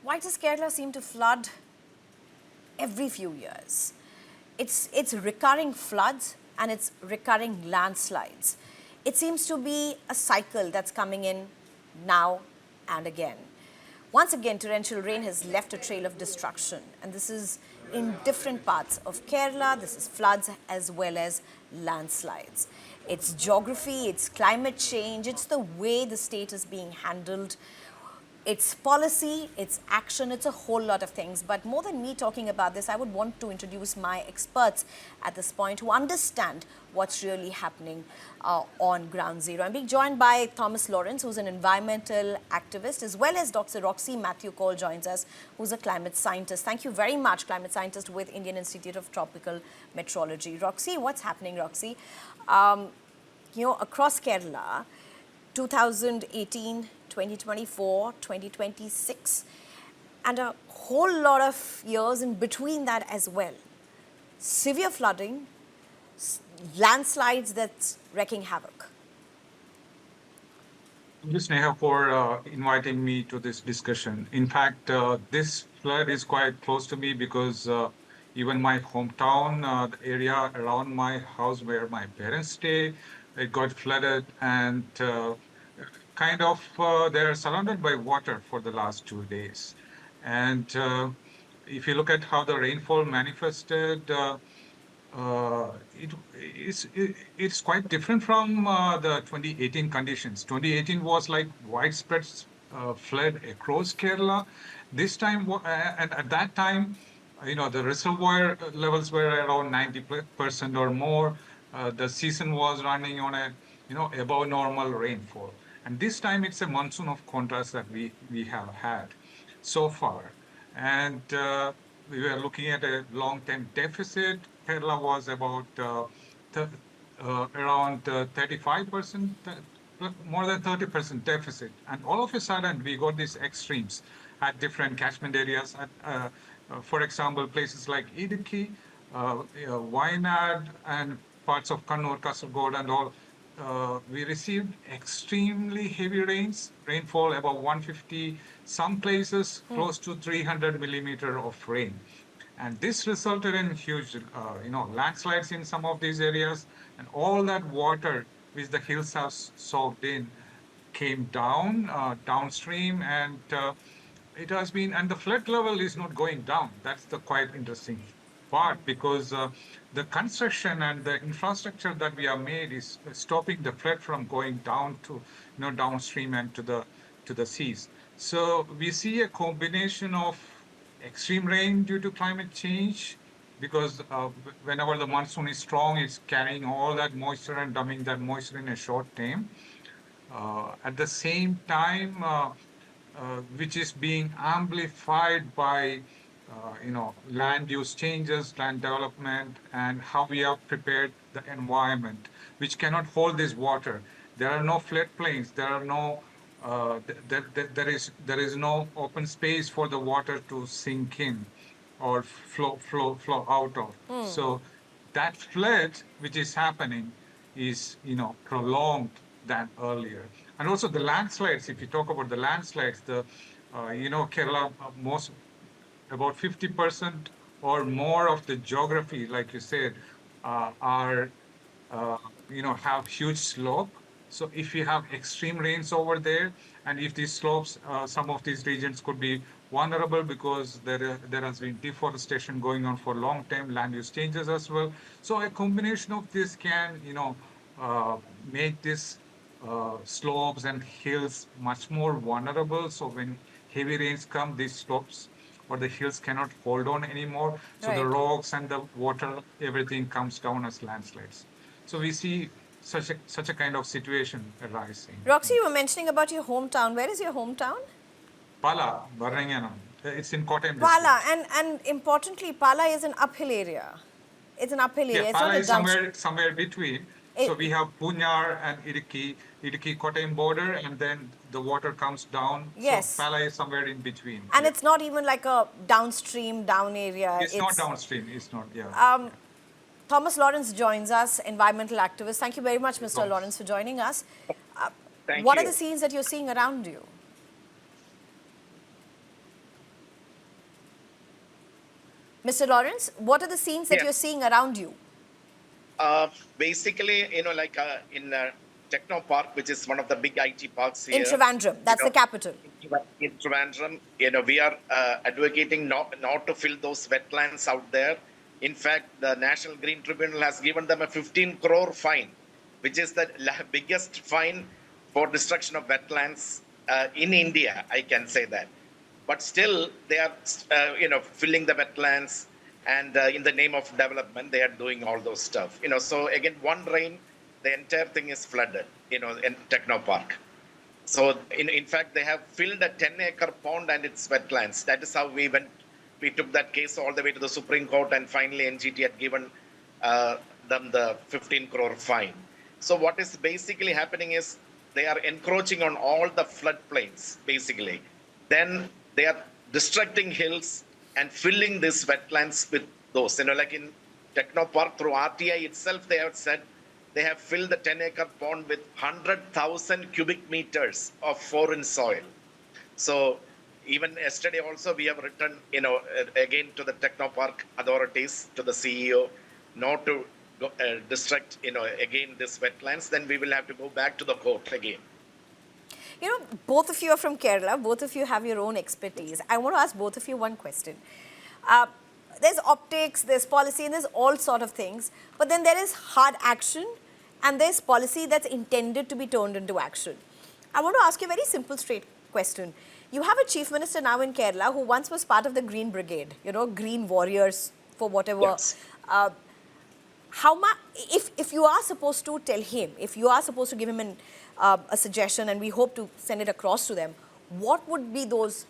Why does Kerala seem to flood every few years? It's recurring floods and it's recurring landslides. It seems to be a cycle that's coming in now and again. Once again, torrential rain has left a trail of destruction, and this is in different parts of Kerala. This is floods as well as landslides. It's geography, it's climate change, it's the way the state is being handled. It's policy, it's action, it's a whole lot of things. But more than me talking about this, I would want to introduce my experts at this point who understand what's really happening on ground zero. I'm being joined by Thomas Lawrence, who's an environmental activist, as well as Dr. Roxy Matthew Cole joins us, who's a climate scientist. Thank you very much, climate scientist with Indian Institute of Tropical Meteorology. Roxy, what's happening, Roxy? Across Kerala, 2018, 2024, 2026, and a whole lot of years in between that as well. Severe flooding, landslides that's wreaking havoc. Thank you, Sneha, for inviting me to this discussion. In fact, this flood is quite close to me because even my hometown, the area around my house where my parents stay, it got flooded, and they're surrounded by water for the last 2 days. And if you look at how the rainfall manifested, it's quite different from the 2018 conditions. 2018 was like widespread flood across Kerala. This time, and at that time, the reservoir levels were around 90% or more. The season was running on a, above normal rainfall. And this time it's a monsoon of contrast that we have had so far. And we were looking at a long-term deficit. Kerala was about around 35%, more than 30% deficit. And all of a sudden, we got these extremes at different catchment areas. For example, places like Idukki, Wayanad, and parts of Kannur, Kasaragod, and all. We received extremely heavy rainfall about 150, some places close to 300 millimeter of rain. And this resulted in huge, landslides in some of these areas. And all that water which the hills have soaked in came down, downstream, and it has been, and the flood level is not going down. That's the quite interesting part, because the construction and the infrastructure that we have made is stopping the flood from going down to downstream and to the seas. So we see a combination of extreme rain due to climate change, because whenever the monsoon is strong, it's carrying all that moisture and dumping that moisture in a short time. At the same time, which is being amplified by land use changes, land development, and how we have prepared the environment, which cannot hold this water. There are no floodplains. There are no. There is no open space for the water to sink in or flow out of. So that flood which is happening is prolonged than earlier. And also the landslides. If you talk about the landslides, Kerala about 50% or more of the geography, like you said, have huge slope. So if you have extreme rains over there, and if these slopes, some of these regions could be vulnerable because there has been deforestation going on for long time, land use changes as well. So a combination of this can, make these slopes and hills much more vulnerable. So when heavy rains come, these slopes or the hills cannot hold on anymore. So the rocks and the water, everything comes down as landslides. So we see such a kind of situation arising. Roxy, you were mentioning about your hometown. Where is your hometown? Pala, Varanganam. It's in Kottayam. Pala, and importantly, Pala is an uphill area. It's an uphill area. Yeah, Pala is somewhere between. So we have Punyar and Idukki Kottayam border, and then the water comes down. Yes. So Pala is somewhere in between. And it's not even like a downstream, down area. It's not downstream. It's not, yeah. Thomas Lawrence joins us, environmental activist. Thank you very much, Mr. Lawrence, for joining us. Thank what you. are the scenes that you're seeing around you? Mr. Lawrence, what are the scenes that Yeah. you're seeing around you? Basically, like in Techno Park, which is one of the big IT parks In here, Trivandrum, you that's the know, capital. in Trivandrum, we are advocating not to fill those wetlands out there. In fact, the National Green Tribunal has given them a 15 crore fine, which is the biggest fine for destruction of wetlands in India, I can say that. But still, they are, filling the wetlands, and in the name of development, they are doing all those stuff. So again, one rain, the entire thing is flooded. In Techno Park. So in fact, they have filled a 10-acre pond and its wetlands. That is how we went. We took that case all the way to the Supreme Court, and finally NGT had given them the 15 crore fine. So what is basically happening is they are encroaching on all the floodplains, basically. Then they are destructing hills and filling these wetlands with those. Like in Techno Park, through RTI itself, they have said they have filled the 10-acre pond with 100,000 cubic meters of foreign soil. So even yesterday also we have written, again to the Techno Park authorities, to the CEO, not to destruct, again this wetlands. Then we will have to go back to the court again. Both of you are from Kerala. Both of you have your own expertise. I want to ask both of you one question. There's optics, there's policy, and there's all sort of things. But then there is hard action, and there's policy that's intended to be turned into action. I want to ask you a very simple, straight question. You have a chief minister now in Kerala who once was part of the Green Brigade, Green Warriors for whatever. Yes. If you are supposed to tell him, if you are supposed to give him a suggestion, and we hope to send it across to them, what would be those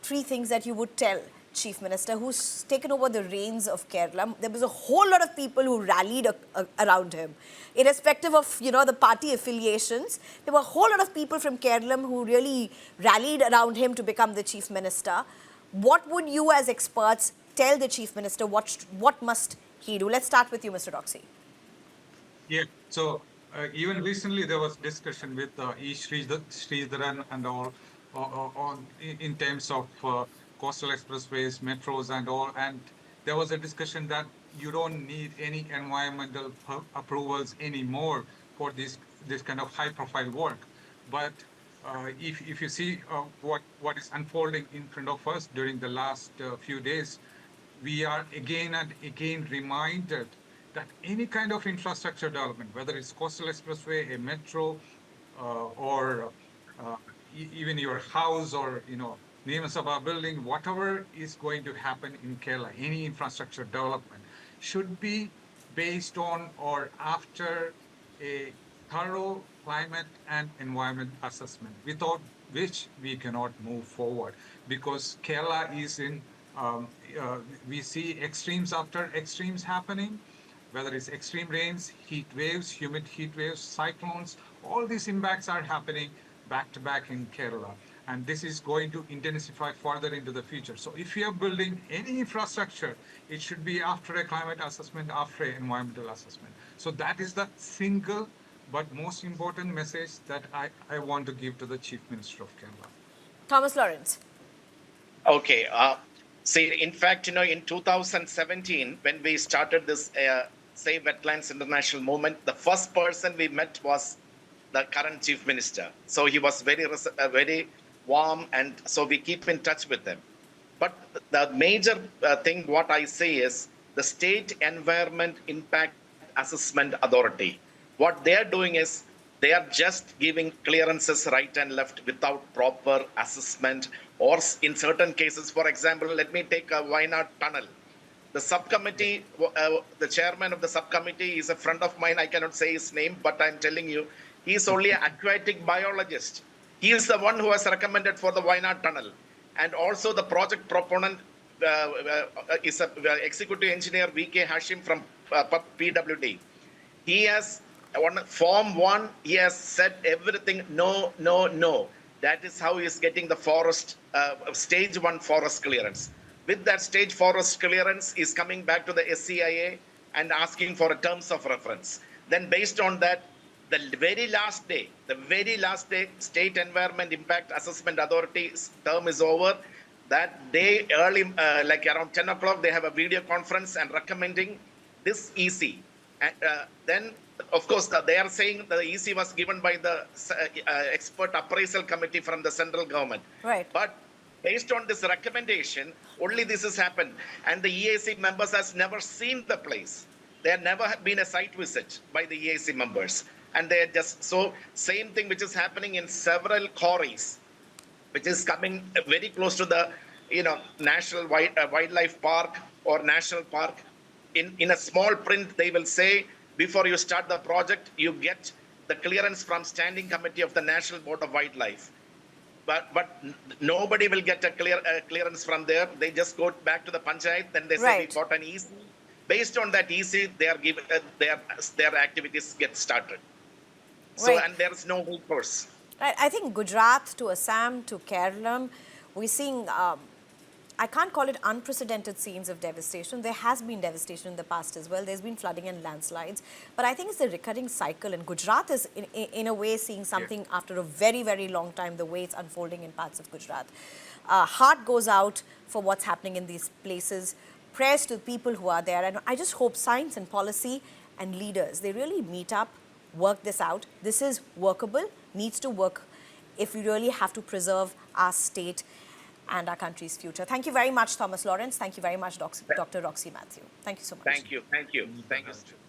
3 things that you would tell Chief Minister who's taken over the reins of Kerala? There was a whole lot of people who rallied around him, irrespective of the party affiliations. There were a whole lot of people from Keralam who really rallied around him to become the Chief Minister. What would you as experts tell the Chief Minister? What must he do? Let's start with you, Mr. Roxy. Yeah, so even recently there was discussion with E. Sridharan and all in terms of coastal expressways, metros and all, and there was a discussion that you don't need any environmental approvals anymore for this kind of high profile work. But if you see what is unfolding in front of us during the last few days, we are again and again reminded that any kind of infrastructure development, whether it's coastal expressway, a metro, or even your house, or Nima Sabha building, whatever is going to happen in Kerala, any infrastructure development should be based on or after a thorough climate and environment assessment, without which we cannot move forward. Because Kerala is in, we see extremes after extremes happening, whether it's extreme rains, heat waves, humid heat waves, cyclones, all these impacts are happening back to back in Kerala. And this is going to intensify further into the future. So if you are building any infrastructure, it should be after a climate assessment, after an environmental assessment. So that is the single but most important message that I want to give to the Chief Minister of Kerala. Thomas Lawrence. Okay. See, in fact, in 2017, when we started this Save Wetlands International movement, the first person we met was the current Chief Minister. So he was very warm, and so we keep in touch with them. But the major thing what I say is the State Environment Impact Assessment Authority. What they are doing is they are just giving clearances right and left without proper assessment, or in certain cases, for example, let me take a Wayanad tunnel. The subcommittee, the chairman of the subcommittee is a friend of mine. I cannot say his name, but I'm telling you, he is only an aquatic biologist. He is the one who has recommended for the Wayanad tunnel. And also the project proponent is an executive engineer, V.K. Hashim from PWD. He has, Form 1, he has said everything, no, no, no. That is how he is getting the forest, stage 1 forest clearance. With that stage forest clearance, he is coming back to the SCIA and asking for a terms of reference. Then based on that, the very last day, State Environment Impact Assessment Authority's term is over. that day early, like around 10 o'clock, they have a video conference and recommending this EC. And then, of course, they are saying the EC was given by the expert appraisal committee from the central government. Right. But based on this recommendation, only this has happened. And the EAC members has never seen the place. There never been a site visit by the EAC members. And they just, so same thing which is happening in several quarries, which is coming very close to the, National Wildlife Park or National Park. In a small print, they will say, before you start the project, you get the clearance from Standing Committee of the National Board of Wildlife. But nobody will get a clearance from there. They just go back to the panchayat, then they say Right. we got an EC. Based on that EC, they are given their activities get started. So Right. and there is no recourse. Right. I think Gujarat to Assam to Keralam, we're seeing, I can't call it unprecedented scenes of devastation. There has been devastation in the past as well. There's been flooding and landslides. But I think it's a recurring cycle. And Gujarat is, in a way, seeing something after a very, very long time, the way it's unfolding in parts of Gujarat. Heart goes out for what's happening in these places. Prayers to the people who are there. And I just hope science and policy and leaders, they really meet up, work this out. This is workable, needs to work if we really have to preserve our state and our country's future. Thank you very much, Thomas Lawrence. Thank you very much, Dr. Roxy Matthew. Thank you so much. Thank you.